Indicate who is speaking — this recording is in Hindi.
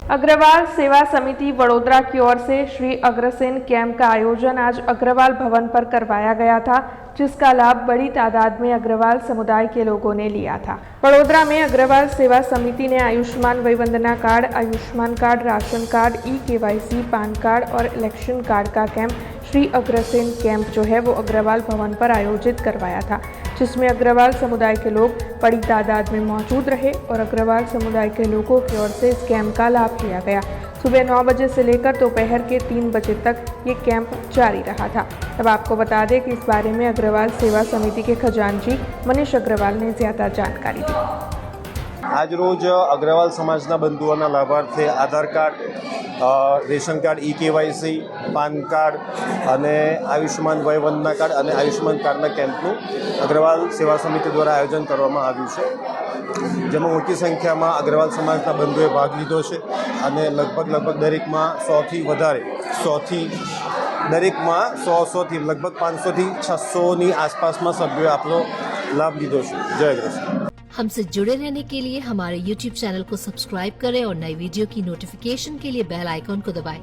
Speaker 1: अग्रवाल सेवा समिति वडोदरा की ओर से श्री अग्रसेन कैंप का आयोजन आज अग्रवाल भवन पर करवाया गया था, जिसका लाभ बड़ी तादाद में अग्रवाल समुदाय के लोगों ने लिया था। वडोदरा में अग्रवाल सेवा समिति ने आयुष्मान वयवंदना कार्ड, आयुष्मान कार्ड, राशन कार्ड, ई-केवाईसी, पान कार्ड और इलेक्शन कार्ड का कैंप श्री अग्रसेन कैंप जो है वो अग्रवाल भवन पर आयोजित करवाया था, जिसमें अग्रवाल समुदाय के लोग बड़ी तादाद में मौजूद रहे और अग्रवाल समुदाय के लोगों की ओर से इस कैंप का लाभ लिया गया। सुबह 9 बजे से लेकर दोपहर के 3 बजे तक ये कैंप जारी रहा था। अब आपको बता दें कि इस बारे में अग्रवाल सेवा समिति के खजांची मनीष अग्रवाल ने ज़्यादा जानकारी दी।
Speaker 2: आज रोज अग्रवाल समाजना बंधुओं लाभार्थे Aadhaar card, ration card, e KYC, PAN card અને આયુષ્માન વયવંદના કાર્ડ અને આયુષ્માન કાર્ડના કેમ્પનું અગ્રવાલ સેવા સમિતિ દ્વારા આયોજન કરવામાં આવ્યું છે, જેમાં મોટી સંખ્યામાં અગ્રવાલ સમાજના બંધુઓએ ભાગ લીધો છે અને લગભગ દરેકમાં 100થી વધારે 100થી લગભગ 500થી 600ની આસપાસમાં સભ્યોએ આપણો લાભ લીધો છે। જય અગ્રસેન।
Speaker 3: हमसे जुड़े रहने के लिए हमारे YouTube चैनल को सब्सक्राइब करें और नई वीडियो की नोटिफिकेशन के लिए बेल आइकॉन को दबाएं।